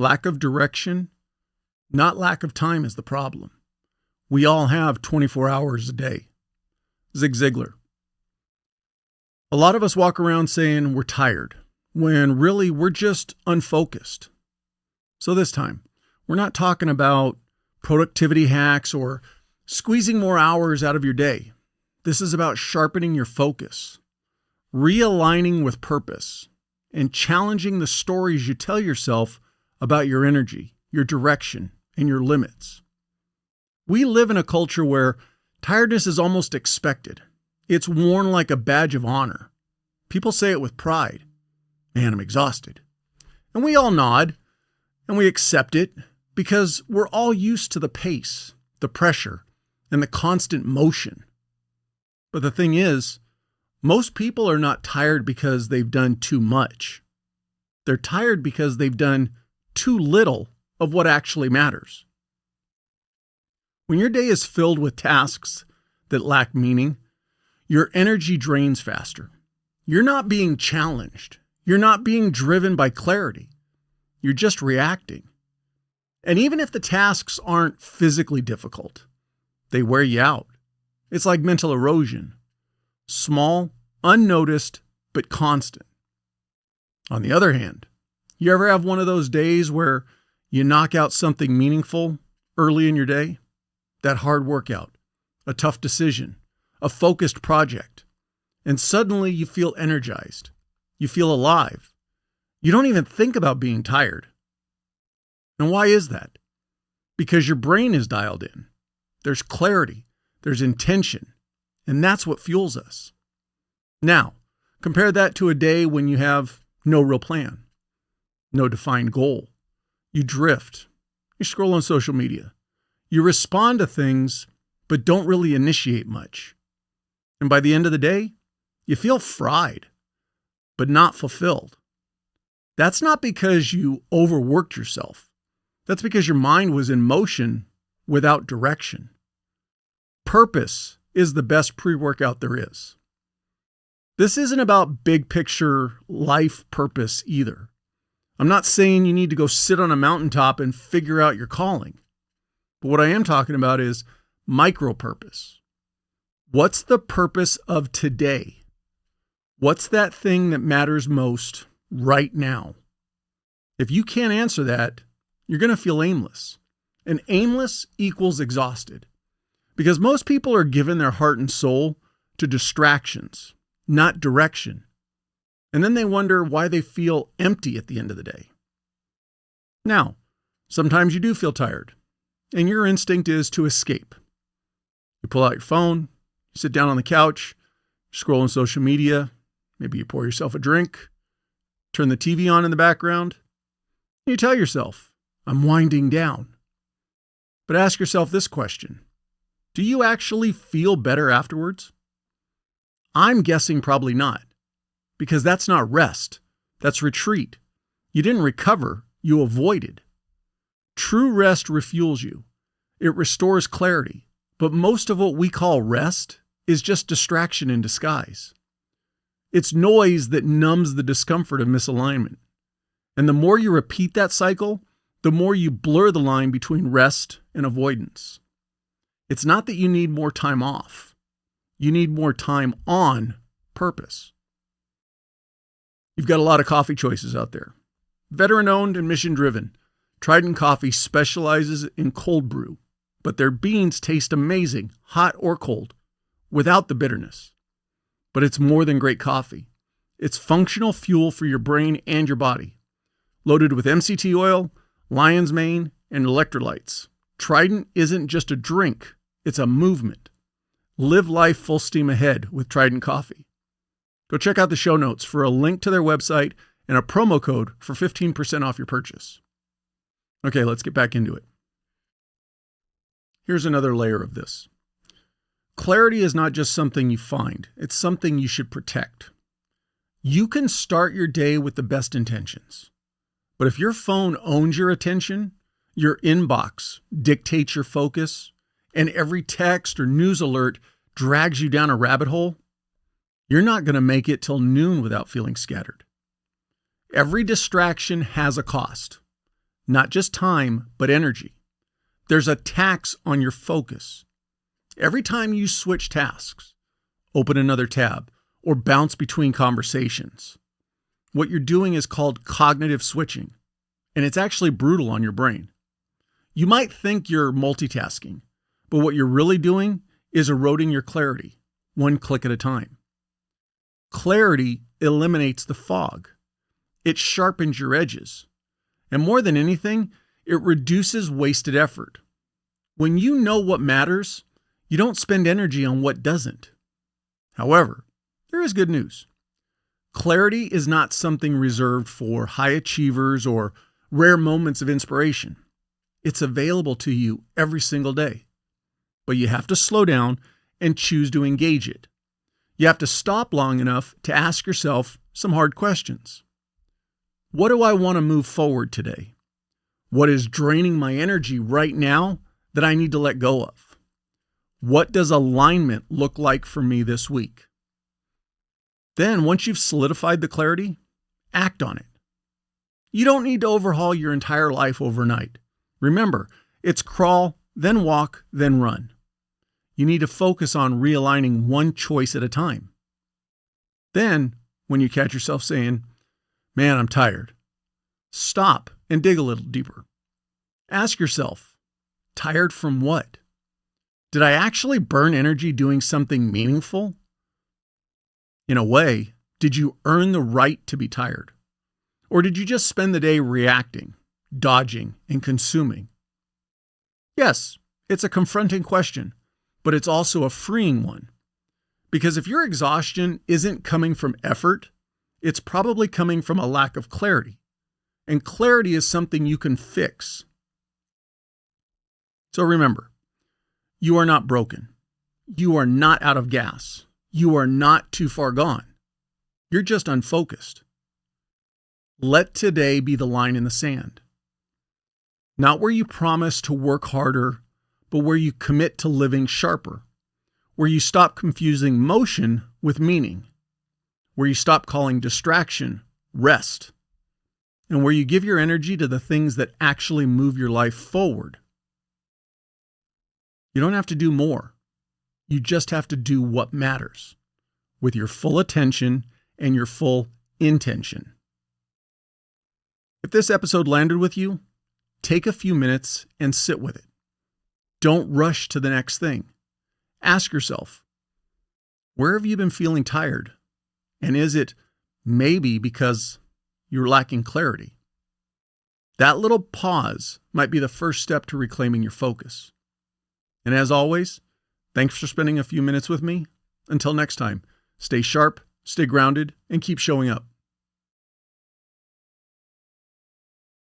lack of direction, not lack of time is the problem. We all have 24 hours a day. Zig Ziglar. A lot of us walk around saying we're tired, when really we're just unfocused. So this time, we're not talking about productivity hacks or squeezing more hours out of your day. This is about sharpening your focus, realigning with purpose, and challenging the stories you tell yourself about your energy, your direction, and your limits. We live in a culture where tiredness is almost expected. It's worn like a badge of honor. People say it with pride. Man, I'm exhausted. And we all nod, and we accept it because we're all used to the pace, the pressure, and the constant motion. But the thing is, most people are not tired because they've done too much. They're tired because they've done too little of what actually matters. When your day is filled with tasks that lack meaning, your energy drains faster. You're not being challenged. You're not being driven by clarity. You're just reacting. And even if the tasks aren't physically difficult, they wear you out. It's like mental erosion. Small, unnoticed, but constant. On the other hand, you ever have one of those days where you knock out something meaningful early in your day? That hard workout, a tough decision, a focused project, and suddenly you feel energized. You feel alive. You don't even think about being tired. And why is that? Because your brain is dialed in. There's clarity, there's intention, and that's what fuels us. Now, compare that to a day when you have no real plan, no defined goal. You drift. You scroll on social media. You respond to things, but don't really initiate much. And by the end of the day, you feel fried, but not fulfilled. That's not because you overworked yourself. That's because your mind was in motion without direction. Purpose is the best pre-workout there is. This isn't about big picture life purpose either. I'm not saying you need to go sit on a mountaintop and figure out your calling. But what I am talking about is micro purpose. What's the purpose of today? What's that thing that matters most right now? If you can't answer that, you're going to feel aimless. And aimless equals exhausted. Because most people are given their heart and soul to distractions, not direction. And then they wonder why they feel empty at the end of the day. Now, sometimes you do feel tired, and your instinct is to escape. You pull out your phone, you sit down on the couch, scroll on social media, maybe you pour yourself a drink, turn the TV on in the background, and you tell yourself, I'm winding down. But ask yourself this question. Do you actually feel better afterwards? I'm guessing probably not, because that's not rest. That's retreat. You didn't recover, you avoided. True rest refuels you. It restores clarity. But most of what we call rest is just distraction in disguise. It's noise that numbs the discomfort of misalignment. And the more you repeat that cycle, the more you blur the line between rest and avoidance. It's not that you need more time off. You need more time on purpose. You've got a lot of coffee choices out there. Veteran-owned and mission-driven, Trident Coffee specializes in cold brew, but their beans taste amazing, hot or cold, without the bitterness. But it's more than great coffee. It's functional fuel for your brain and your body. Loaded with MCT oil, lion's mane, and electrolytes, Trident isn't just a drink, it's a movement. Live life full steam ahead with Trident Coffee. Go check out the show notes for a link to their website and a promo code for 15% off your purchase. Okay, let's get back into it. Here's another layer of this. Clarity is not just something you find, it's something you should protect. You can start your day with the best intentions. But if your phone owns your attention, your inbox dictates your focus, and every text or news alert drags you down a rabbit hole, you're not going to make it till noon without feeling scattered. Every distraction has a cost. not just time, but energy. There's a tax on your focus. Every time you switch tasks, open another tab, or bounce between conversations, what you're doing is called cognitive switching, and it's actually brutal on your brain. You might think you're multitasking, but what you're really doing is eroding your clarity, one click at a time. Clarity eliminates the fog. It sharpens your edges. And more than anything, it reduces wasted effort. When you know what matters, you don't spend energy on what doesn't. However, there is good news. Clarity is not something reserved for high achievers or rare moments of inspiration. It's available to you every single day. But you have to slow down and choose to engage it. You have to stop long enough to ask yourself some hard questions. What do I want to move forward today? What is draining my energy right now that I need to let go of? What does alignment look like for me this week? Then, once you've solidified the clarity, act on it. You don't need to overhaul your entire life overnight. Remember, it's crawl, then walk, then run. You need to focus on realigning one choice at a time. Then, when you catch yourself saying, "Man, I'm tired," stop and dig a little deeper. Ask yourself, tired from what? Did I actually burn energy doing something meaningful? In a way, did you earn the right to be tired? Or did you just spend the day reacting, dodging, and consuming? Yes, it's a confronting question, but it's also a freeing one. Because if your exhaustion isn't coming from effort, it's probably coming from a lack of clarity. And clarity is something you can fix. So remember, you are not broken. You are not out of gas. You are not too far gone. You're just unfocused. Let today be the line in the sand. Not where you promise to work harder, but where you commit to living sharper. Where you stop confusing motion with meaning. Where you stop calling distraction rest. And where you give your energy to the things that actually move your life forward. You don't have to do more. You just have to do what matters with your full attention and your full intention. If this episode landed with you, take a few minutes and sit with it. Don't rush to the next thing. Ask yourself, where have you been feeling tired? And is it maybe because you're lacking clarity? That little pause might be the first step to reclaiming your focus. And as always, thanks for spending a few minutes with me. Until next time, stay sharp, stay grounded, and keep showing up.